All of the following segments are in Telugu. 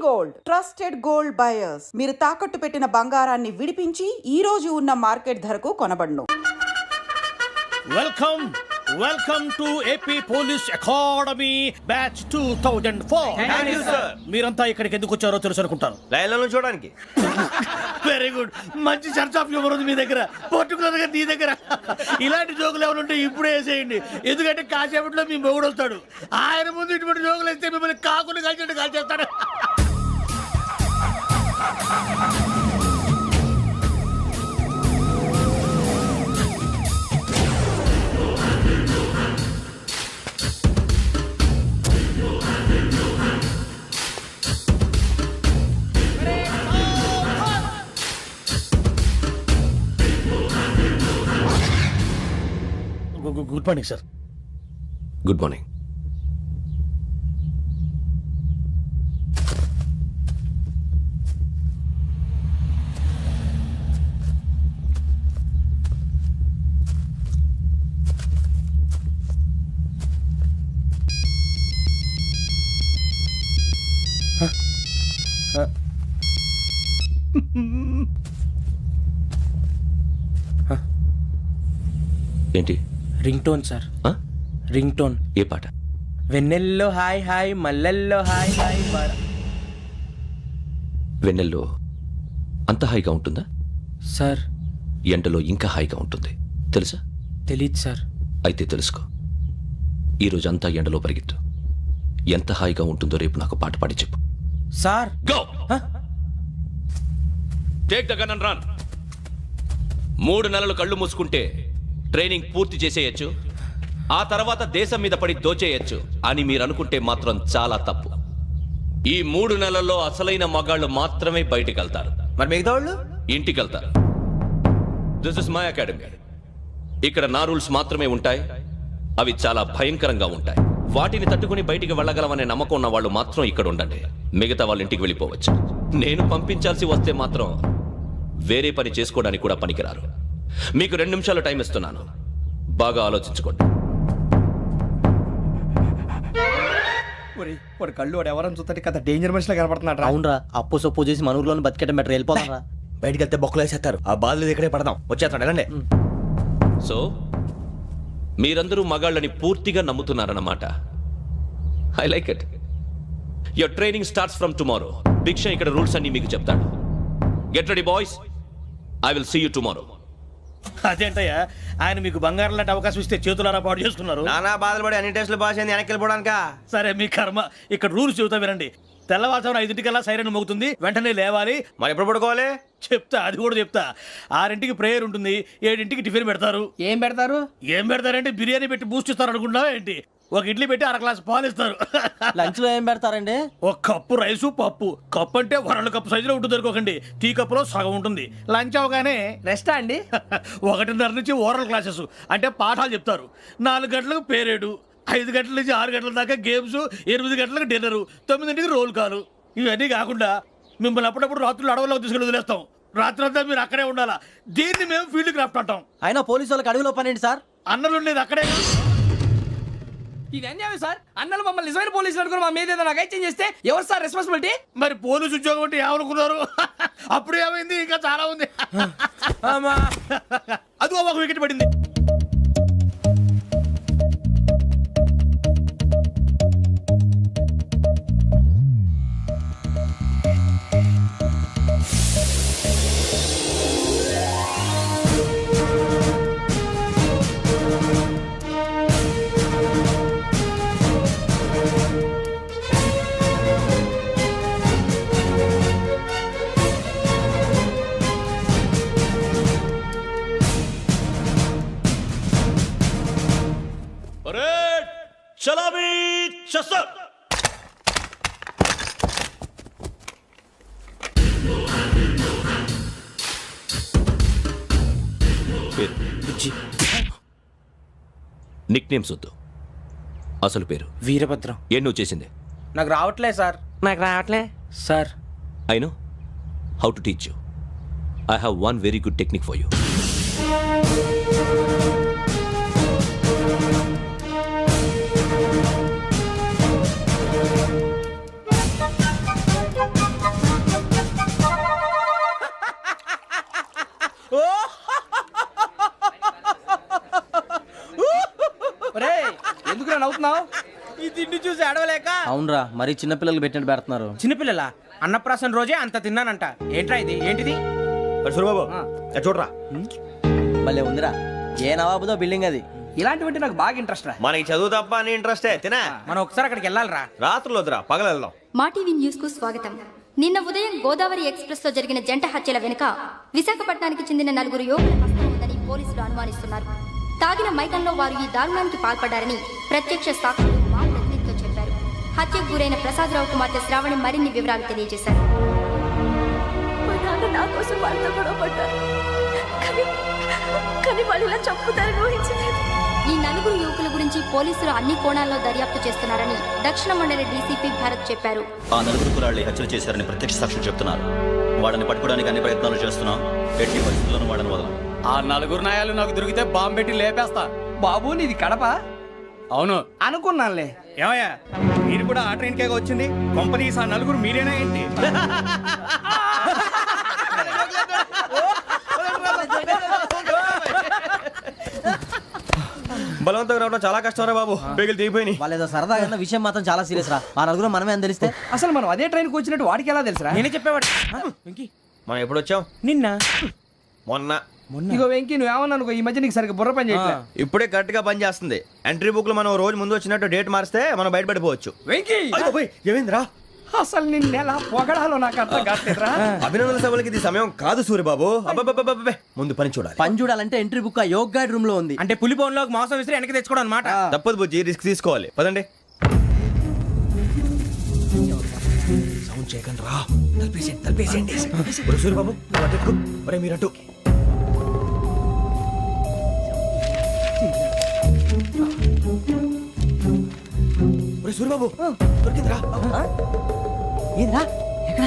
Gold trusted gold buyers. మీరు తాకట్టు పెట్టిన బంగారాన్ని విడిపించి ఈ రోజు ఉన్న మార్కెట్ ధరకు కొనబడును. Welcome to AP police academy batch 2004. Thank you sir. మీరంతా ఇక్కడికి ఎందుకు వచ్చారో తెలుసు అనుకుంటాను. లైన్లను చూడడానికి. Very good. మంచి చర్చ్ ఆఫ్ హ్యూమర్ ఉంది మీ దగ్గర, పర్టికులర్ గా నీ దగ్గర. ఇలాంటి జోకులు ఎవరు ఉంటే ఇప్పుడే వేసేయండి, ఎందుకంటే కాసేపట్లో మీ మొగుడు వస్తాడు. ఆయన ముందు ఇటువంటి జోకులు వేస్తే మిమ్మల్ని కాకుండా కాల్చేట్టు కాల్చేస్తాడు. Good morning sir. Good morning. ఏంటి? Ring tone sir. Ring tone. ఏ పాట? వెన్నెల్లో హాయ్ హాయ్ మల్లెల్లో హాయ్ హాయ్. వెన్నెల్లో అంత హాయిగా ఉంటుందా సార్? ఎండలో ఇంకా హాయిగా ఉంటుంది తెలుసా? తెలీదు సార్. అయితే తెలుసుకో. ఈరోజు అంతా ఎండలో పరిగెత్తు. ఎంత హాయిగా ఉంటుందో రేపు నాకు పాట పాడి చెప్పు. Sir go. Take the gun and run. 3 నెలలు కళ్ళు మూసుకుంటే ట్రైనింగ్ పూర్తి చేసేయచ్చు, ఆ తర్వాత దేశం మీద పడి దోచేయచ్చు అని మీరు అనుకుంటే మాత్రం చాలా తప్పు. ఈ 3 నెలల్లో అసలైన మగాళ్ళు మాత్రమే బయటికి వెళ్తారు. మరి మిగతా వాళ్ళు ఇంటికి వెళ్తారు. This is my academy. ఇక్కడ నా రూల్స్ మాత్రమే ఉంటాయి. అవి చాలా భయంకరంగా ఉంటాయి. వాటిని తట్టుకుని బయటికి వెళ్ళగలమనే నమ్మకం ఉన్న వాళ్ళు మాత్రం ఇక్కడ ఉండండి. మిగతా వాళ్ళ ఇంటికి వెళ్ళిపోవచ్చు. నేను పంపించాల్సి వస్తే మాత్రం వేరే పని చేసుకోవడానికి కూడా పనికిరారు. మీకు 2 నిమిషాలు టైం ఇస్తున్నాను, బాగా ఆలోచించుకోండి. వాడు కళ్ళు వాడు ఎవరని చూస్తే కదా డేంజర్ మనిషిలో కనపడుతున్నాడు. అవునరా, అప్పు సొప్పు చేసి మన ఊర్లో బతికేయడం బెటర్. వెళ్ళిపోతారా? బయటికి వెళ్తే బొక్కలు వేసేస్తారు. ఆ బాధలు ఇక్కడే పడదాం. వచ్చేస్తాడు వెళ్ళండి. సో మీరందరూ మగాళ్ళని పూర్తిగా నమ్ముతున్నారన్నమాట. I like it. Your training starts from tomorrow. Bhiksha ఇక్కడ రూల్స్ అన్ని మీకు చెప్తాడు. Get ready boys, I will see you tomorrow. అదేంటయ్యా, ఆయన మీకు బంగారం లాంటి అవకాశం ఇస్తే చేతులారా పాటు చేసుకున్నారు. నానా బాధలు పడి అన్ని టెస్టులు పాస్ అయింది, వెనక్కి వెళ్ళిపోవడానికా? సరే మీ కర్మ. ఇక్కడ రూల్స్ చెబుతా వినండి. తెల్లవారుజామున 5 సైరన్ మోగుతుంది, వెంటనే లేవాలి. మరి ఎప్పుడు పడుకోవాలి? చెప్తా, అది కూడా చెప్తా. 6 ప్రేయర్ ఉంటుంది, 7 టిఫిన్ పెడతారు. ఏం పెడతారు? ఏం పెడతారంటే బిర్యానీ పెట్టి బూస్ట్ ఇస్తారు అనుకుంటున్నావా ఏంటి? ఒక ఇడ్లీ పెట్టి 1 గ్లాస్ పాలు ఇస్తారు. లంచ్ లో ఏం పెడతారండి? ఒక కప్పు రైసు పప్పు. కప్పు అంటే 1 కప్పు సైజులో ఉంటుంది అనుకోకండి. టీ కప్పులో సగం ఉంటుంది. లంచ్ అవగానే రెస్టా అండి? 1:30 నుంచి ఓరల్ క్లాసెస్ అంటే పాఠాలు చెప్తారు. 4 గంటలకు పేరేడు, 5 గంటల నుంచి 6 గంటల దాకా గేమ్స్, 8 గంటలకు డిన్నర్, 9 రోల్ కాలు. ఇవన్నీ కాకుండా మిమ్మల్ని అప్పుడప్పుడు రాత్రులు అడవుల్లో తీసుకెళ్ళి వదిలేస్తాం. రాత్రి అంతా మీరు అక్కడే ఉండాలా. దీన్ని మేము ఫీల్డ్ క్రాఫ్ట్ అంటాం. అయినా పోలీసు వాళ్ళకి అడవిలో పని ఏంటి సార్? అన్నలు ఉండేది అక్కడే. ఇది అన్యాయం సార్. అన్నలు మమ్మల్ని నిజమైన పోలీసులు అనుకుని మా మీద ఏదైనా చేంజ్ చేస్తే ఎవరు సార్ రెస్పాన్సిబిలిటీ? మరి పోలీసు ఉద్యోగం అంటే ఏమనుకున్నారు? అప్పుడు ఏమైంది, ఇంకా చాలా ఉంది. అది ఒక వికెట్ పడింది. చలామీ చసర్. నిక్ నేమ్స్ వద్దు, అసలు పేరు. వీరభద్రం. ఏం నువ్వు చేసింది? నాకు రావట్లే సార్. నాకు రావట్లే sir. I know how to teach you. I have one very good technique for you. అవునరా మరీ చిన్నపిల్లలు పెట్టినట్టు పెడుతున్నారు. చిన్నపిల్లల అన్నప్రాసన రోజే అంత తిన్నానంట. ఏంట్రా ఇది? ఏంటిది? సూరిబాబు చూడరా, భలే ఉందిరా. ఏ నవాబుదో బిల్డింగ్ అది. ఇలాంటివంటే నాకు బాగా ఇంట్రెస్ట్ రా. మనకి చదువు తప్ప అని ఇంట్రెస్టే తినా. మనం ఒకసారి అక్కడికి వెళ్ళాలిరా. రాత్రులు వద్దురా, పగలు వెళ్దాం. మా టీవీ న్యూస్ కు స్వాగతం. నిన్న ఉదయం గోదావరి ఎక్స్ప్రెస్ లో జరిగిన జంట హత్యల వెనుక విశాఖపట్నానికి చెందిన 4 యువకుల హస్తం ఉందని పోలీసులు అనుమానిస్తున్నారు. తాగిన మైకంలో వారు ఈ దారుణానికి పాల్పడ్డారని ప్రత్యక్ష సాక్షులు మా ప్రతినిధితో చెప్పారు. హత్యకు గురైన ప్రసాదరావు కుమార్తె శ్రావణి మరిన్ని వివరాలు తెలియజేశారు. మా నాన్న నా కోసం వాళ్ళతో గొడవ పడ్డారు, కానీ వాళ్ళు ఇలా చంపుతారని ఊహించలేదు. ఈ 4 యువకుల గురించి పోలీసులు అన్ని కోణాల్లో దర్యాప్తు చేస్తున్నారని దక్షిణ మండలి డీసీపీ భరత్ చెప్పారు. ఆ 4 కుర్రాళ్ళు హత్యలు చేశారని ప్రత్యక్ష సాక్షులు చెప్తున్నారు. వాళ్ళని పట్టుకోవడానికి అన్ని ప్రయత్నాలు చేస్తున్నాం. ఎట్టి పరిస్థితుల్లోనూ వాళ్ళని వదలం. ఆ 4 నాయాలు నాకు దొరికితే బాంబు పెట్టి లేపేస్తా. బాబు నీది కడప? అవును అనుకున్నానులే. ఏమయ్యా, మీరు కూడా ఆ ట్రైన్ కేగా వచ్చింది? కొంపదీసి ఆ 4 మీరేనా ఏంటి? బలవంతంగా రావడం చాలా కష్టం రా బాబు, బేగులు దిగిపోయినాయి. వాళ్ళేదో సరదాగా విషయం మాత్రం చాలా సీరియస్ రా. ఆ నలుగురు మనమే అని తెలిస్తే అసలు మనం అదే ట్రైన్కి వచ్చినట్టు వాడికి ఎలా తెలుసురా? నేనే చెప్పేవాడు. వెంకీ, మనం ఎప్పుడు వచ్చాం? నిన్న మొన్న. ఇగో వెంకీ నువ్వేమన్నా అనుకో, ఈ మధ్య నీకు సరిగ్గా బుర్ర పని చేయట్లే. ఇప్పుడే కరెక్ట్ గా పని చేస్తుంది. ఎంట్రీ బుక్ లో మనం రోజు ముందు వచ్చినట్టు డేట్ మారిస్తే మనం బయటపడిపోవచ్చు. వెంకీ ఏమైందిరా? అసలు నిన్న ఎలా పొగడాలో నాకు అర్థం కాట్లేదురా. అభినందన సభలకి ఇది సమయం కాదు సూరిబాబు. అబ్బబ్బబ్బబ్బబ్బే, ముందు పని చూడాలి. పని చూడాలంటే ఎంట్రీ బుక్ ఆ యోగ్ గైడ్ రూమ్ లో ఉంది. అంటే పులి బోన్లోకి మాంసం విసిరి వెనక్కి తెచ్చుకోవడం అనమాట. తప్పదు బుజ్జి, రిస్క్ తీసుకోవాలి. పదండి. సౌండ్ చేయకండి రా. తలపేసేయండి. సూరిబాబు మీరట్టు. సూరిబాబు దొరికిందిరా. ఏంద్రా ఎక్కడ?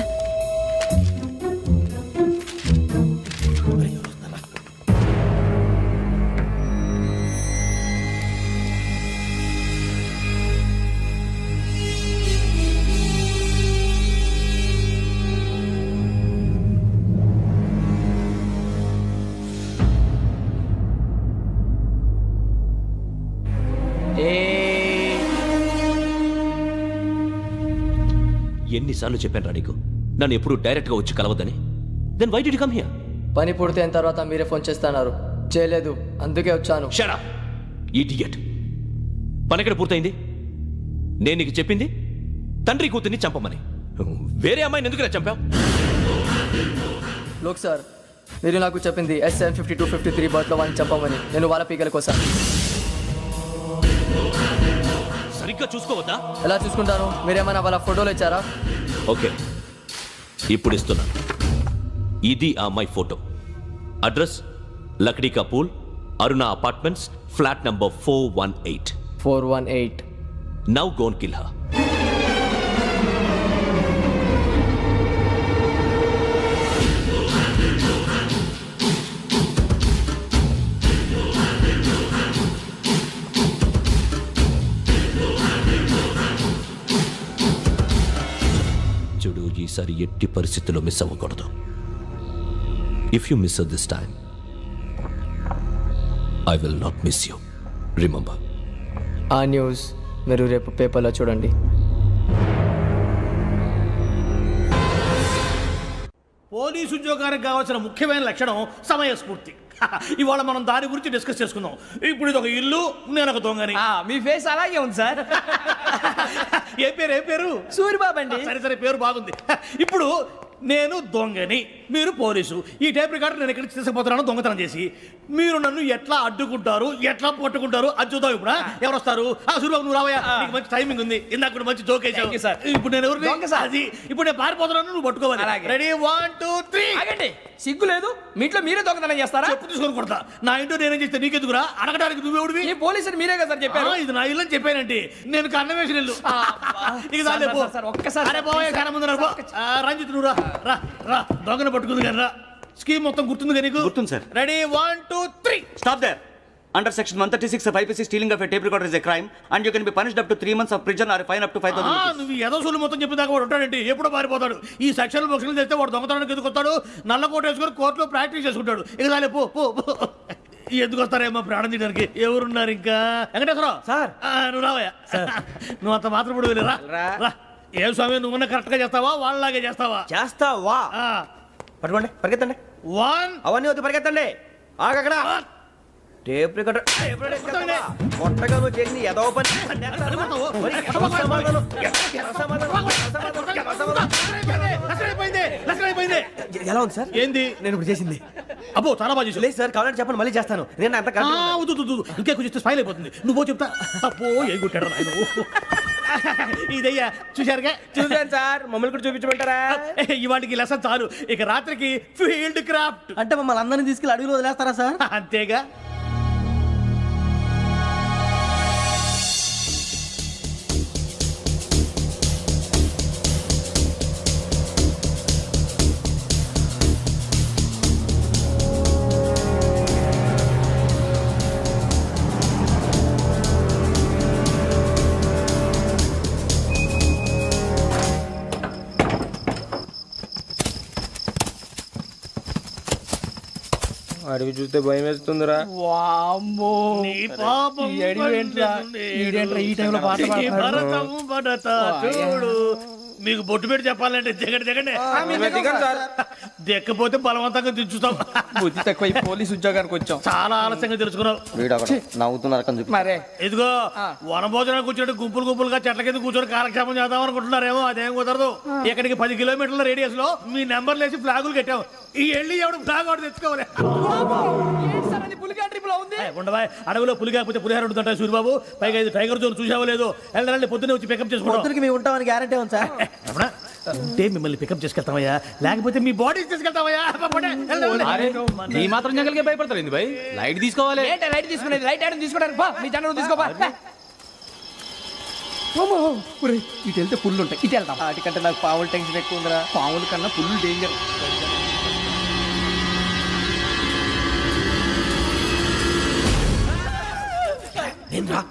ఎన్నిసార్లు చెప్పాను రా నీకు, నన్ను ఎప్పుడు డైరెక్ట్ గా వచ్చి కలవద్దని? Then why did you come here? పని పూర్తయిన తర్వాత మీరే ఫోన్ చేస్తున్నారు. చేయలేదు, అందుకే వచ్చాను. Shut up idiot. పని ఎక్కడ పూర్తయింది? నేను నీకు చెప్పింది తండ్రి కూతుర్ని చంపమని. వేరే అమ్మాయిని ఎందుకు చంపావు? లోక్ సార్, మీరు నాకు చెప్పింది SN5253 బర్త్లో వాళ్ళని చంపమని. నేను వాళ్ళ పీకల కోసం. సరిగ్గా చూసుకోవద్దా? ఎలా చూసుకుంటాను? మీరేమైనా వాళ్ళ ఫోటోలు ఇచ్చారా? ఓకే, ఇప్పుడు ఇస్తున్నాను. ఇది ఆ అమ్మాయి photo. Address Lakdi కపూల్, Aruna apartments, flat number 418. 418. Now go and kill her. చూడు, ఈసారి ఎట్టి పరిస్థితుల్లో మిస్ అవ్వకూడదు. If you miss this time I will not miss you. Remember. ఆ న్యూస్ మీరు రేపు పేపర్లో చూడండి. పోలీసు ఉద్యోగానికి కావాల్సిన ముఖ్యమైన లక్షణం సమయస్ఫూర్తి. ఇవాళ మనం దాని గురించి డిస్కస్ చేసుకుందాం. ఇప్పుడు ఇది ఒక ఇల్లు, నేను ఒక దొంగని. మీ ఫేస్ అలాగే ఉంది సార్. ఏ పేరు? సూరిబాబు అండి. సరే పేరు బాగుంది. ఇప్పుడు నేను దొంగని, మీరు పోలీసు. ఈ టైప్ రికార్డు నేను ఎక్కడికి తీసుకుపోతున్నాను దొంగతనం చేసి. మీరు నన్ను ఎట్లా అడ్డుకుంటారు, ఎట్లా పట్టుకుంటారు అది చూద్దాం. ఇప్పుడు ఎవరు వస్తారు? సూరిబాబు నువ్వు రావయ్యా, నీకు మంచి టైమింగ్ ఉంది. ఇందాక కూడా మంచి జోక్ వేసావు సార్. ఇప్పుడు నేను ఎవరు? దొంగ సార్. అది ఇప్పుడు నేను పారిపోతున్నాను, నువ్వు పట్టుకోవాలి. రెడీ 1 2 3. ఆగండి, సిగ్గు లేదు? మీ ఇంట్లో మీరే దొంగతనం చేస్తారా? చెప్పు తీసుకొని కొడతా. నా ఇంట్లో నేనేం చేస్తే నీకెందుకురా? అడగడానికి నువ్వెవడివి? ఈ పోలీసులు మీరే కదా సార్ చెప్పారు. ఇది నా ఇల్లు అని చెప్పానంటే నేను కన్నవేసిన ఇల్లు. ఇక చాలే పో. ఒక్కసారి అరే బావయ్య, కన్న ముందు రంజిత్ నువ్వు రా దొంగను పట్టుకుంది కానీ రా. స్కీమ్ మొత్తం గుర్తుంది కదా నీకు? గుర్తుంది sir. Ready 1 2 3. Stop there. Under section 136 of IPC, stealing of a tape recorder is a crime and you can be punished up to 3 months of prison or a fine up to 5,000 rupees. నువ్వు ఏదో సొల్లు మొత్తం చెప్పిన దాకా వాడు ఉంటాడండి, ఎప్పుడో పారిపోతాడు. ఈ సెక్షన్లు బొక్షన్లు చేస్తే వాడు దొంగతనానికి ఎదుకొస్తాడు, నల్ల కోట వేసుకొని కోర్టులో ప్రాక్టీస్ చేసుకుంటాడు. ఇక చాలే పో. ఎందుకు వస్తారేమో ప్రాణం తీయడానికి ఎవరున్నారు ఇంకా వెంకటేశ్వరరావు సార్. నువ్వు రావయ్యా నువ్వు అంత మాత్రం ఇప్పుడు వెళ్ళి రా ఏం స్వామి నువ్వున్న కరెక్ట్ గా చేస్తావా వాళ్ళలాగే చేస్తావా చేస్తావా పట్టుకోండి పరిగెత్తండి వన్ అవన్నీ వద్దు పరిగెత్తండి ఆగక్కడ టేప్ రికార్డర్ కొత్తగా నువ్వు చేసింది ఏదో పని ఎలా ఉంది సార్ ఏంది నేను ఇప్పుడు చేసింది అబ్బో చాలా బాగా చేసావు. లేదు సార్ కావాలంటే చెప్పండి మళ్ళీ చేస్తాను నేను అంత ఆ, వద్దు, వద్దు, వద్దు. ఇంకే కొంచెం స్మైల్ అయిపోతుంది నువ్వు చెప్తా అబ్బో ఏ కొట్టాడు నాయన ఇదయ్యా చూశారుగా చూసాను సార్ మమ్మల్ని కూడా చూపించమంటారా ఇవాటికి లెసన్ చాలు ఇక రాత్రికి ఫీల్డ్ క్రాఫ్ట్ అంటే మమ్మల్ని అందరినీ తీసుకెళ్ళి అడవిలో వదిలేస్తారా సార్? అంతేగా అడవి చూస్తే భయం వేస్తుందిరా వామ్మో నీ పాపం ఈ అడివి ఏంట్రా? ఈడేంట్రా ఈ టైంలో పాట నీ పాడుతున్నాడు? భరతం భరత చూడు మీకు బొట్టు పెట్టి చెప్పాలంటే దిగండి దిక్కపోతే బలవంతంగా దించుతాం బుద్ధి తక్కువ పోలీస్ ఉద్యోగానికి వచ్చాం. చాలా ఆలస్యంగా తెలుసుకున్నావు వీడు అక్కడ నవ్వుతున్నారు కని చెప్పి. మరే ఇదిగో వనభోజనానికి కూర్చొని గుంపులుగా చెట్ల కింద కూర్చొని కాలక్షేపం చేద్దాం అనుకుంటున్నారేమో అదేం కుదరదు ఇక్కడికి 10 కిలోమీటర్ల రేడియస్ లో మీ నెంబర్లు వేసి ఫ్లాగులు కట్టాం ఈ వెళ్ళి ఎవడు ఫ్లాగ్ ఒకటి తెచ్చుకోవాలి పులిగా ట్రిప్ లో ఉంది. ఉండవా అడవిలో పులి కాకపోతే పులిహార ఉంటుంటాయి సూరిబాబు పైగా ఇది టైగర్ జోన్ చూసావో లేదో వెళ్ళాలంటే పొద్దున్నే వచ్చి పికప్ చేసుకుంటాం పొద్దునకి మేము ఉంటామని గ్యారంటీ ఉంది సార్. రమణ, ఉంటే మిమ్మల్ని పికప్ చేసుకెళ్తామయ్యా లేకపోతే మీ బాడీ తీసుకెళ్తామయ్యా నీ మాత్రం జంగల్కే భయపడతారు ఏంది భయ్? లైట్ తీసుకోవాలి. ఏంటి లైట్ తీసుకునేది? లైట్ ఆడని తీసుకోవడానికి బా మీ జనం తీసుకోబా. ఇటు వెళ్తే పుల్లు ఉంటాయి, ఇటు వెళ్తాం. వాటికంటే నాకు పావులు టెన్షన్ ఎక్కువ ఉందిరా. పాముల కన్నా పుల్లు డేంజర్.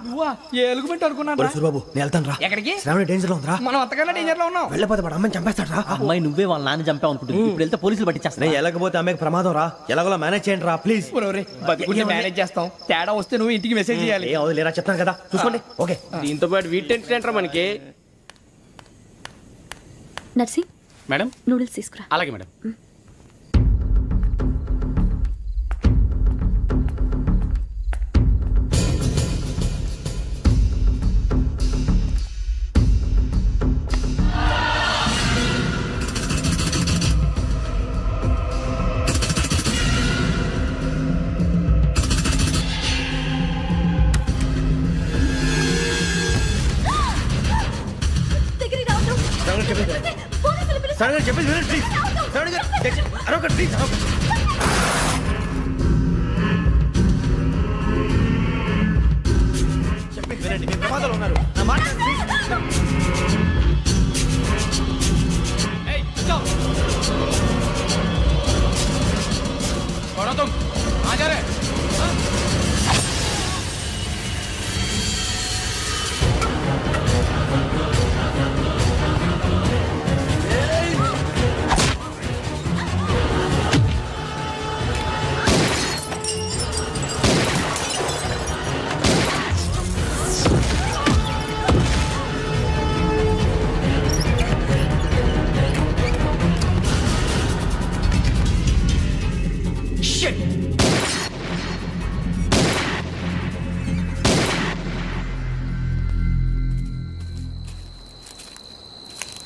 నువ్వా? ఏ ఎలుగుబెట్టి అనుకున్నాను. సూరిబాబు నేను వెళ్తాను రా ఎక్కడికి? శ్రావణి డేంజర్ లో ఉందిరా మనం అంతకన్నా డేంజర్ లో ఉన్నాం. వెళ్ళపోతే వాడు అమ్మని చంపేస్తాడు రా అమ్మాయి నువ్వే వాళ్ళ నాన్న చంపావు అనుకుంటుంది. ఇప్పుడు వెళ్తే పోలీసులు పట్టించేస్తా. నేను వెళ్ళకపోతే అమ్మకి ప్రమాదం రా ఎలాగోలా మేనేజ్ చేయండి రా ప్లీజ్ బతుకుంటే మేనేజ్ చేస్తాం. తేడా వస్తే నువ్వు ఇంటికి మెసేజ్ చేయాలి. ఏ అవలేరా చెప్తాను కదా చూసుకోండి ఓకే దీంతో పాటు వీటి టెంట్ మనకి. నర్సి మేడం నూడిల్స్ తీసుకురా. అలాగే మేడం. దగ్గరికి రావద్దు. పోలీసులు పిలుస్తారు. సడన్ చెప్పేసి వినండి ప్లీజ్ సడన్ అరొక ప్లీజ్ చెప్పేసి వినండి మీరు ప్రమాదాలు ఉన్నారు నా మాట ప్లీజ్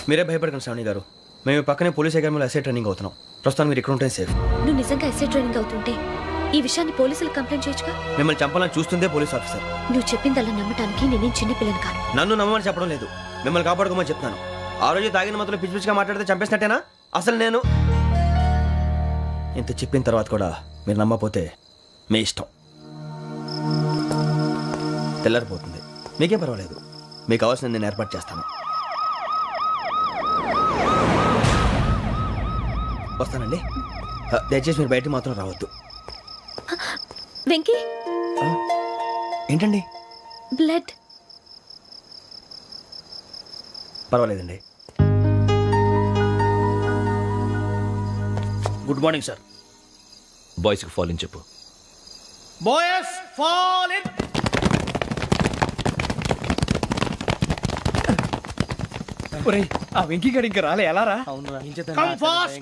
మీరే భయపడకండి శ్రావణి గారు మేము పక్కనే పోలీస్ అకాడమీలో ఎస్ఐ ట్రైనింగ్ అవుతున్నాం ప్రస్తుతం మీరు ఇక్కడ ఉంటే సేఫ్ నువ్వు నిజంగా ఎస్ఐ ట్రైనింగ్ అవుతుంటే ఈ విషయాన్ని పోలీసులకు కంప్లైంట్ చేయొచ్చుగా. మిమ్మల్ని చంపాలని చూస్తుందే పోలీస్ ఆఫీసర్ నువ్వు చెప్పిందల్లా నమ్మటానికి నేనేం చిన్నపిల్లని కాను. నన్ను నమ్మమని చెప్పడం లేదు మిమ్మల్ని కాపాడుకోమని చెప్తున్నాను ఆ రోజు తాగిన మొదలు పిచ్చి పిచ్చిగా మాట్లాడితే చంపేసినట్టేనా అసలు నేను ఇంత చెప్పిన తర్వాత కూడా మీరు నమ్మపోతే మీ ఇష్టం తెల్లారిపోతుంది మీకేం పర్వాలేదు మీకు కావాల్సింది నేను ఏర్పాటు చేస్తాను వస్తానండి దయచేసి మీరు బయటికి మాత్రం రావద్దు వెంకీ ఏంటండి బ్లడ్. పర్వాలేదండి గుడ్ మార్నింగ్ సార్ బాయ్స్కి ఫాలోని చెప్పు బాయ్స్ ఫాల్ ఇన్. ఒరేయ్ ఆ వెంకీ గడి ఇంకా రాలే ఎలా రా? Come fast.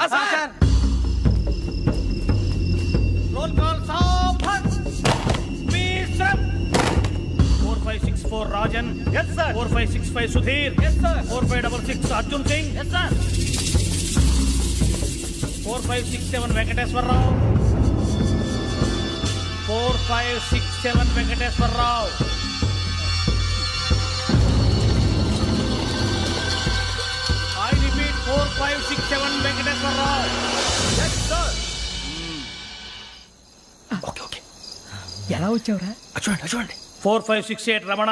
రోల్ కాల్ సావధాన్. విశ్రమ్. 4564 Rajan. yes sir. 4565 Sudheer. yes sir. 4566 Arjun Singh. yes sir. 4567 Venkateswararao. 4567 Venkateswararao. I repeat 4567 Venkateswararao. yes sir. Okay okay ఎలా వచ్చావురా? చూడండి 4568 Ramana.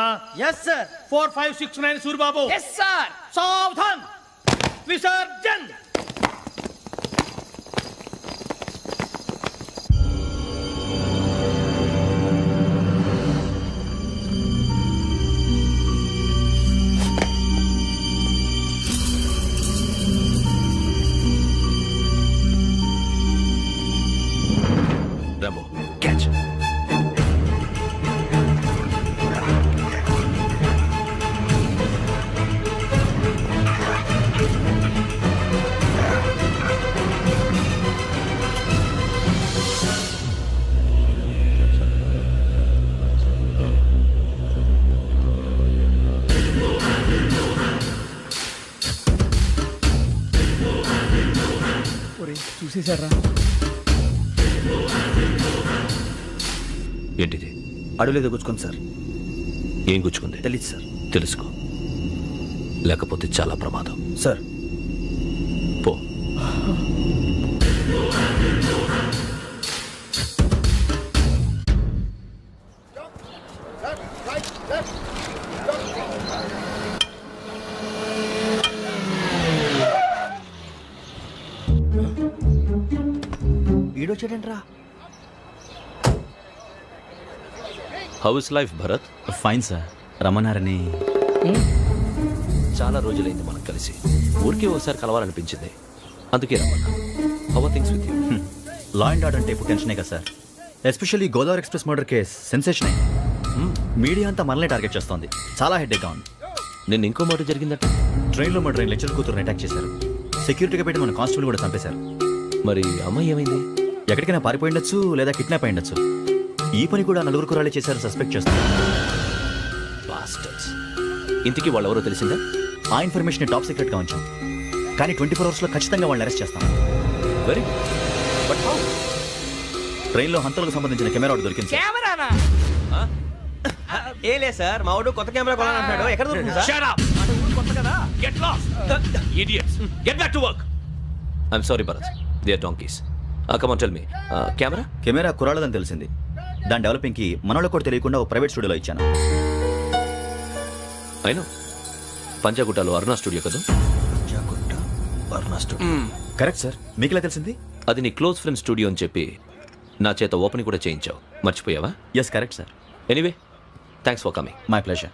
Yes sir. 4569 Suribabu. Yes sir. సావధాన్. విసర్జన్. Rambo catch. ఒరేయ్ చూసేశారా? ఏంటిది? అడవిలో గుచ్చుకోండి సార్. ఏం గుచ్చుకుంది? తెలీదు సార్. తెలుసుకో, లేకపోతే చాలా ప్రమాదం. సార్ పో. ఈడొచ్చాడంట్రా. How's life Bharat? Fine sir. రమ్మన్నారని. చాలా రోజులైంది మనం కలిసి. ఊరికే ఒకసారి కలవాలనిపించింది, అందుకే రమ్మన్నా. How are things with you? Law and order అంటే ఇప్పుడు టెన్షనే కదా sir. Especially Godavari express murder case sensation అయింది. మీడియా అంతా మనల్ని టార్గెట్ చేస్తోంది. చాలా హెడ్ఏక్గా ఉంది. నిన్న ఇంకో మాట జరిగిందట. ట్రైన్లో మా ట్రైన్ లెక్చర్ కూతురుని అటాక్ చేశారు. సెక్యూరిటీగా పెట్టి మన కానిస్టేబుల్ కూడా చంపేశారు. మరి అమ్మాయి ఏమైంది? ఎక్కడికైనా పారిపోయి ఉండొచ్చు, లేదా కిడ్నాప్ అయి ఉండొచ్చు. ఈ పని కూడా నలుగురు కురాలే చేశారు సస్పెక్ట్ చేస్తారు. బాస్టర్స్. ఇంతకీ వాళ్ళెవరో తెలిసిందా? ఆ ఇన్ఫర్మేషన్ టాప్ సీక్రెట్ గా ఉంచాం, కానీ 24 hours లో ఖచ్చితంగా వాళ్ళని అరెస్ట్ చేస్తాం. Very but how? ట్రైన్లో హంతలకు సంబంధించిన కెమెరా ఒకటి దొరికింది సార్. కెమెరానా? ఏ లే సార్, మా వాడు కొత్త కెమెరా కొనాలంటున్నాడు. ఎక్కడ దొరుకుతుంది సార్? Shut up! కొత్త కదా? Get lost! Idiots! Get back to work! I'm sorry, Bharat. They are donkeys. Come on, tell me. Camera? Camera కురాలదని తెలిసింది. దాని డెవలపింగ్ కి మనలో కూడా తెలియకుండా ఒక ప్రైవేట్ స్టూడియోలో ఇచ్చాను. I know. పంజాగుట్టలో అరుణా స్టూడియో కదా? Correct sir. మీకు ఎలా తెలిసింది? అది నీ క్లోజ్ ఫ్రెండ్ స్టూడియో అని చెప్పి నా చేత ఓపెనింగ్ కూడా చేయించావు. మర్చిపోయావా? Yes correct sir. Anyway, thanks for coming. My pleasure.